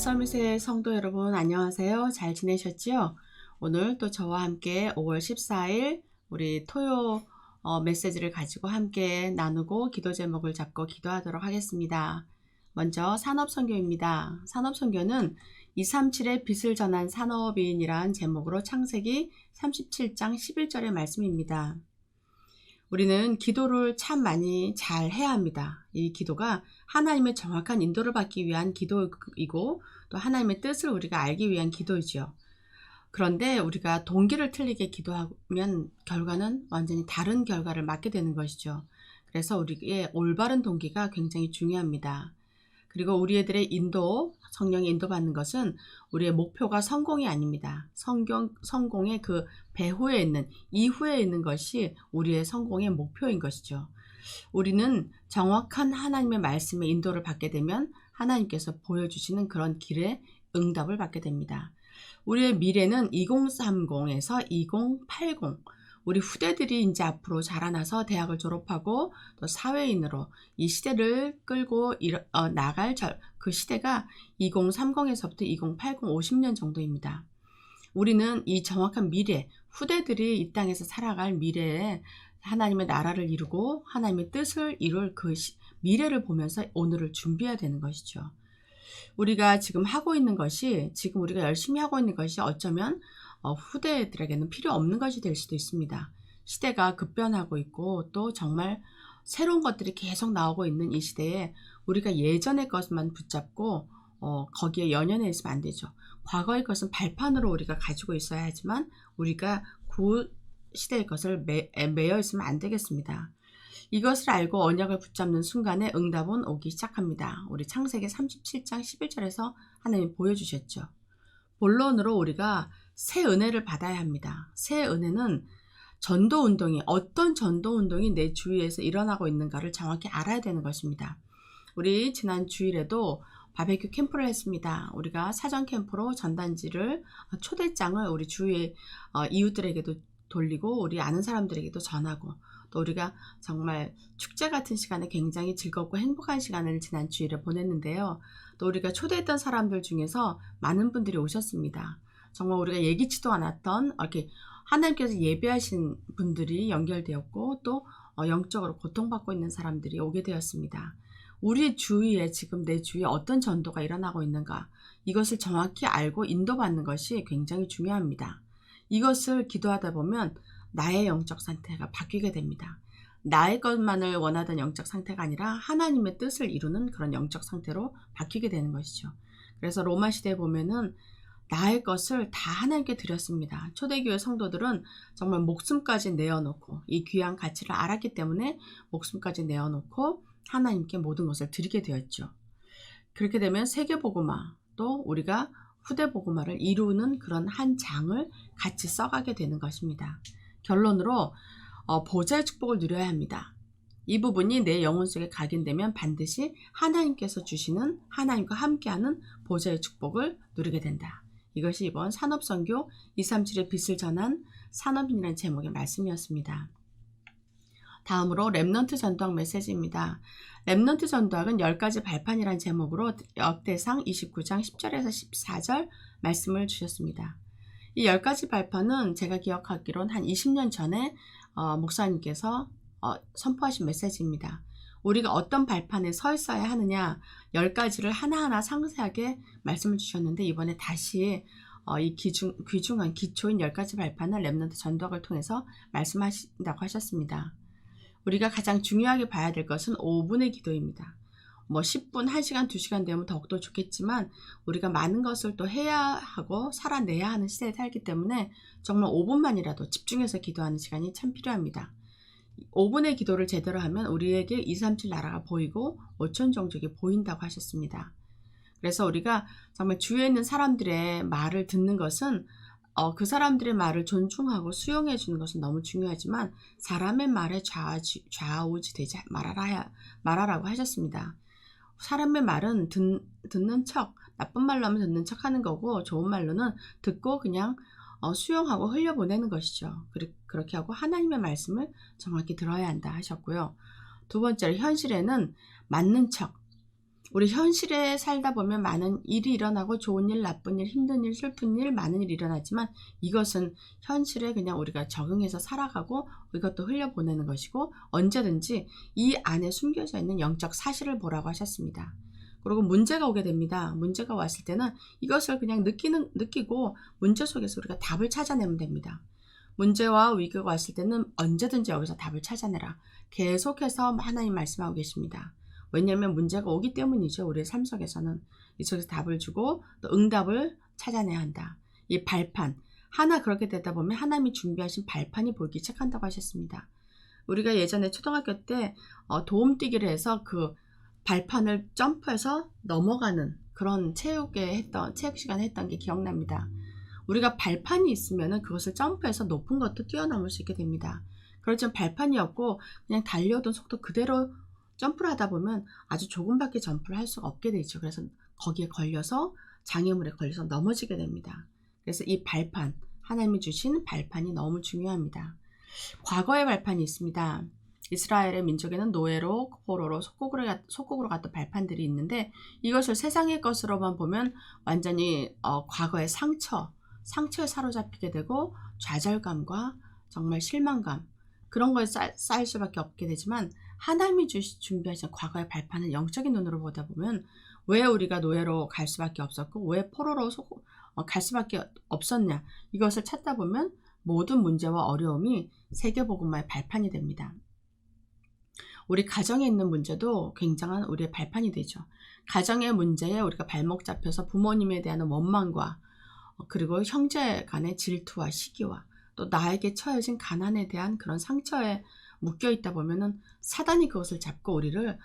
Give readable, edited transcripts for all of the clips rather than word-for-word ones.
서밋의 성도 여러분, 안녕하세요. 잘 지내셨지요? 오늘 또 저와 함께 5월 14일 우리 토요 메시지를 가지고 함께 나누고 기도 제목을 잡고 기도하도록 하겠습니다. 먼저 산업선교입니다. 산업선교는 237의 빛을 전한 산업인이란 제목으로 창세기 37장 11절의 말씀입니다. 우리는 기도를 참 많이 잘 해야 합니다. 이 기도가 하나님의 정확한 인도를 받기 위한 기도이고 또 하나님의 뜻을 우리가 알기 위한 기도이죠. 그런데 우리가 동기를 틀리게 기도하면 결과는 완전히 다른 결과를 맞게 되는 것이죠. 그래서 우리의 올바른 동기가 굉장히 중요합니다. 그리고 우리 애들의 성령의 인도받는 것은 우리의 목표가 성공이 아닙니다. 성공의 그 배후에 있는, 이후에 있는 것이 우리의 성공의 목표인 것이죠. 우리는 정확한 하나님의 말씀의 인도를 받게 되면 하나님께서 보여주시는 그런 길에 응답을 받게 됩니다. 우리의 미래는 2030에서 2080, 우리 후대들이 이제 앞으로 자라나서 대학을 졸업하고 또 사회인으로 이 시대를 끌고 나갈 그 시대가 2030에서부터 2080, 50년 정도입니다. 우리는 이 정확한 미래, 후대들이 이 땅에서 살아갈 미래에 하나님의 나라를 이루고 하나님의 뜻을 이룰 그 미래를 보면서 오늘을 준비해야 되는 것이죠. 우리가 지금 하고 있는 것이, 지금 우리가 열심히 하고 있는 것이 어쩌면 후대들에게는 필요 없는 것이 될 수도 있습니다. 시대가 급변하고 있고 또 정말 새로운 것들이 계속 나오고 있는 이 시대에 우리가 예전의 것만 붙잡고 거기에 연연해 있으면 안 되죠. 과거의 것은 발판으로 우리가 가지고 있어야 하지만 우리가 그 시대의 것을 매여 있으면 안 되겠습니다. 이것을 알고 언약을 붙잡는 순간에 응답은 오기 시작합니다. 우리 창세기 37장 11절에서 하나님 보여주셨죠. 본론으로 우리가 새 은혜를 받아야 합니다. 새 은혜는 전도운동이, 어떤 전도운동이 내 주위에서 일어나고 있는가를 정확히 알아야 되는 것입니다. 우리 지난 주일에도 바베큐 캠프를 했습니다. 우리가 사전 캠프로 전단지를, 초대장을 우리 주위의 이웃들에게도 돌리고 우리 아는 사람들에게도 전하고 또 우리가 정말 축제 같은 시간에 굉장히 즐겁고 행복한 시간을 지난 주일에 보냈는데요. 또 우리가 초대했던 사람들 중에서 많은 분들이 오셨습니다. 정말 우리가 예기치도 않았던 이렇게 하나님께서 예배하신 분들이 연결되었고 또 영적으로 고통받고 있는 사람들이 오게 되었습니다. 우리 주위에 지금 내 주위에 어떤 전도가 일어나고 있는가, 이것을 정확히 알고 인도받는 것이 굉장히 중요합니다. 이것을 기도하다 보면 나의 영적 상태가 바뀌게 됩니다. 나의 것만을 원하던 영적 상태가 아니라 하나님의 뜻을 이루는 그런 영적 상태로 바뀌게 되는 것이죠. 그래서 로마 시대에 보면은 나의 것을 다 하나님께 드렸습니다. 초대교회 성도들은 정말 목숨까지 내어놓고 이 귀한 가치를 알았기 때문에 목숨까지 내어놓고 하나님께 모든 것을 드리게 되었죠. 그렇게 되면 세계복음화, 또 우리가 후대복음화를 이루는 그런 한 장을 같이 써가게 되는 것입니다. 결론으로 보좌의 축복을 누려야 합니다. 이 부분이 내 영혼 속에 각인되면 반드시 하나님께서 주시는, 하나님과 함께하는 보좌의 축복을 누리게 된다. 이것이 이번 산업선교 237의 빛을 전한 산업인이라는 제목의 말씀이었습니다. 다음으로 렘넌트 전도학 메시지입니다. 렘넌트 전도학은 10가지 발판이라는 제목으로 역대상 29장 10절에서 14절 말씀을 주셨습니다. 이 10가지 발판은 제가 기억하기로는 한 20년 전에 목사님께서 선포하신 메시지입니다. 우리가 어떤 발판에 서 있어야 하느냐, 10가지를 하나하나 상세하게 말씀을 주셨는데 이번에 다시 이 귀중한 기초인 10가지 발판을 렘넌트 전도학을 통해서 말씀하신다고 하셨습니다. 우리가 가장 중요하게 봐야 될 것은 5분의 기도입니다. 10분, 1시간, 2시간 되면 더욱더 좋겠지만 우리가 많은 것을 또 해야 하고 살아내야 하는 시대에 살기 때문에 정말 5분만이라도 집중해서 기도하는 시간이 참 필요합니다. 5분의 기도를 제대로 하면 우리에게 237 나라가 보이고 5천 종족이 보인다고 하셨습니다. 그래서 우리가 정말 주위에 있는 사람들의 말을 듣는 것은 그 사람들의 말을 존중하고 수용해 주는 것은 너무 중요하지만 사람의 말에 좌우지 되지 말아라고 하셨습니다. 사람의 말은 듣는 척, 나쁜 말로 하면 듣는 척 하는 거고 좋은 말로는 듣고 그냥 수용하고 흘려보내는 것이죠. 그렇게 하고 하나님의 말씀을 정확히 들어야 한다 하셨고요. 두 번째로 현실에는 맞는 척, 우리 현실에 살다 보면 많은 일이 일어나고 좋은 일, 나쁜 일, 힘든 일, 슬픈 일, 많은 일이 일어나지만 이것은 현실에 그냥 우리가 적응해서 살아가고 이것도 흘려보내는 것이고 언제든지 이 안에 숨겨져 있는 영적 사실을 보라고 하셨습니다. 그리고 문제가 오게 됩니다. 문제가 왔을 때는 이것을 그냥 느끼고 문제 속에서 우리가 답을 찾아내면 됩니다. 문제와 위기가 왔을 때는 언제든지 여기서 답을 찾아내라. 계속해서 하나님 말씀하고 계십니다. 왜냐하면 문제가 오기 때문이죠. 우리의 삶 속에서는 이 속에서 답을 주고 또 응답을 찾아내야 한다. 이 발판 하나 그렇게 되다 보면 하나님이 준비하신 발판이 보이기 시작한다고 하셨습니다. 우리가 예전에 초등학교 때 도움뛰기를 해서 그 발판을 점프해서 넘어가는 그런 체육 시간에 했던 게 기억납니다. 우리가 발판이 있으면 그것을 점프해서 높은 것도 뛰어넘을 수 있게 됩니다. 그렇지만 발판이 없고 그냥 달려오던 속도 그대로 점프를 하다 보면 아주 조금밖에 점프를 할 수가 없게 되죠. 그래서 거기에 걸려서 장애물에 걸려서 넘어지게 됩니다. 그래서 이 발판, 하나님이 주신 발판이 너무 중요합니다. 과거의 발판이 있습니다. 이스라엘의 민족에는 노예로, 포로로, 속국으로 갔던 발판들이 있는데 이것을 세상의 것으로만 보면 완전히 과거의 상처에 사로잡히게 되고 좌절감과 정말 실망감 그런 거에 쌓일 수밖에 없게 되지만 하나님이 준비하신 과거의 발판을 영적인 눈으로 보다 보면 왜 우리가 노예로 갈 수밖에 없었고 왜 포로로 갈 수밖에 없었냐 이것을 찾다 보면 모든 문제와 어려움이 세계복음화의 발판이 됩니다. 우리 가정에 있는 문제도 굉장한 우리의 발판이 되죠. 가정의 문제에 우리가 발목 잡혀서 부모님에 대한 원망과 그리고 형제 간의 질투와 시기와 또 나에게 처해진 가난에 대한 그런 상처에 묶여 있다 보면은 사단이 그것을 잡고 우리를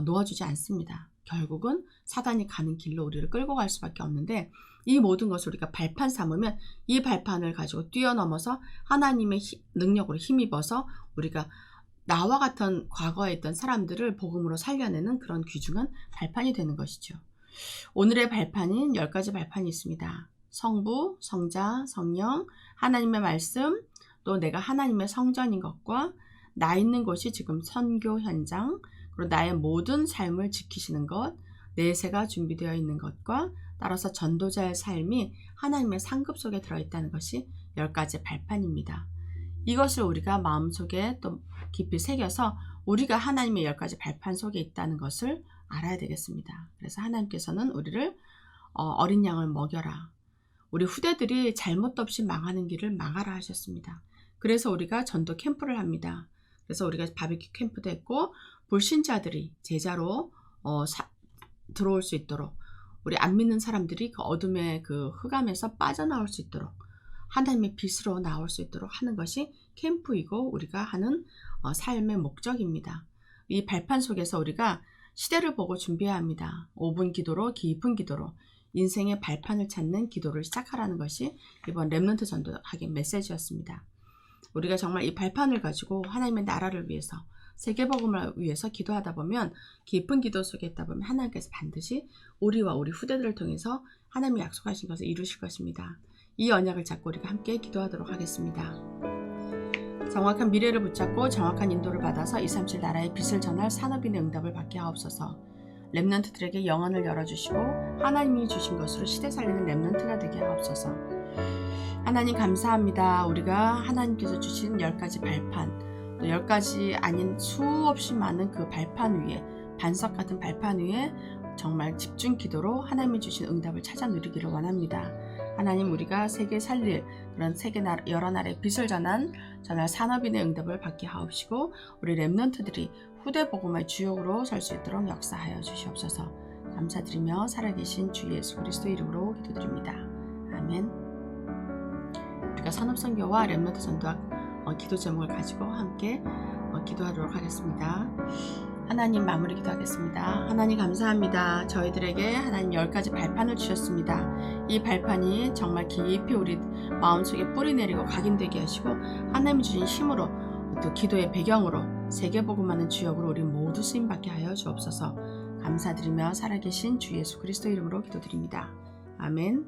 놓아주지 않습니다. 결국은 사단이 가는 길로 우리를 끌고 갈 수밖에 없는데 이 모든 것을 우리가 발판 삼으면 이 발판을 가지고 뛰어넘어서 하나님의 능력으로 힘입어서 우리가 나와 같은 과거에 있던 사람들을 복음으로 살려내는 그런 귀중한 발판이 되는 것이죠. 오늘의 발판인 10가지 발판이 있습니다. 성부, 성자, 성령, 하나님의 말씀, 또 내가 하나님의 성전인 것과 나 있는 곳이 지금 선교 현장, 그리고 나의 모든 삶을 지키시는 것, 내세가 준비되어 있는 것과 따라서 전도자의 삶이 하나님의 상급 속에 들어있다는 것이 10가지 발판입니다. 이것을 우리가 마음속에 또 깊이 새겨서 우리가 하나님의 10가지 발판 속에 있다는 것을 알아야 되겠습니다. 그래서 하나님께서는 우리를 어린 양을 먹여라. 우리 후대들이 잘못도 없이 망하는 길을 막아라 하셨습니다. 그래서 우리가 전도 캠프를 합니다. 그래서 우리가 바비큐 캠프도 했고 불신자들이 제자로 들어올 수 있도록 우리 안 믿는 사람들이 그 어둠의 그 흑암에서 빠져나올 수 있도록 하나님의 빛으로 나올 수 있도록 하는 것이 캠프이고 우리가 하는 삶의 목적입니다. 이 발판 속에서 우리가 시대를 보고 준비해야 합니다. 5분 기도로 깊은 기도로 인생의 발판을 찾는 기도를 시작하라는 것이 이번 렘넌트 전도학의 메시지였습니다. 우리가 정말 이 발판을 가지고 하나님의 나라를 위해서 세계복음을 위해서 기도하다 보면 깊은 기도 속에 있다 보면 하나님께서 반드시 우리와 우리 후대들을 통해서 하나님이 약속하신 것을 이루실 것입니다. 이 언약을 잡고 우리가 함께 기도하도록 하겠습니다. 정확한 미래를 붙잡고 정확한 인도를 받아서 237 나라의 빛을 전할 산업인의 응답을 받게 하옵소서. 렘넌트들에게 영안을 열어주시고 하나님이 주신 것으로 시대 살리는 렘넌트가 되게 하옵소서. 하나님 감사합니다. 우리가 하나님께서 주신 10가지 발판, 또 10가지 아닌 수없이 많은 그 발판 위에, 반석 같은 발판 위에 정말 집중 기도로 하나님이 주신 응답을 찾아 누리기를 원합니다. 하나님, 우리가 세계 살릴 그런 여러 나라의 빛을 전할 산업인의 응답을 받게 하옵시고 우리 렘넌트들이 후대 복음의 주역으로 설 수 있도록 역사하여 주시옵소서. 감사드리며 살아계신 주 예수 그리스도 이름으로 기도드립니다. 아멘. 우리가 산업선교와 렘넌트 전도학 기도 제목을 가지고 함께 기도하도록 하겠습니다. 하나님, 마무리 기도하겠습니다. 하나님 감사합니다. 저희들에게 하나님 10가지 발판을 주셨습니다. 이 발판이 정말 깊이 우리 마음속에 뿌리 내리고 각인되게 하시고 하나님이 주신 힘으로 또 기도의 배경으로 세계복음하는 주역으로 우리 모두 쓰임받게 하여 주옵소서. 감사드리며 살아계신 주 예수 그리스도 이름으로 기도드립니다. 아멘.